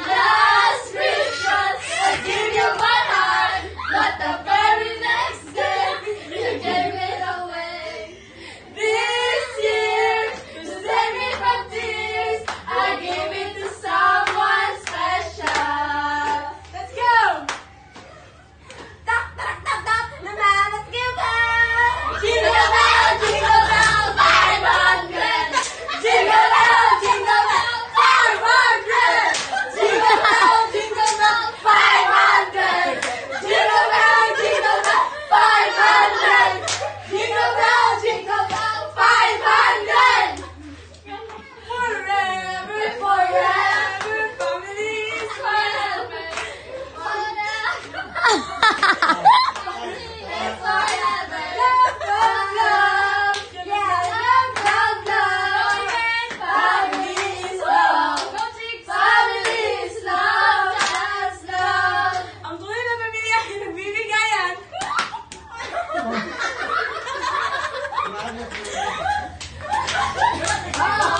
Last Christmas, I gave you my heart, but the very next day, you gave it away. This year, to save me from tears, I gave it to someone special. Let's go! Tak, tak, tak, tak, naman, let's go back! Jingle bell, 500! Jingle bell, 500! Jingle bell, 500! Jingle bell, 500! Jingle bell, 500! Forever, forever, families forever. Families forever. Love, love, love. Yeah, love, love, love. Families love. Families love. That's love. Ang tunay na pamilya ay nagbibigayan. Ah!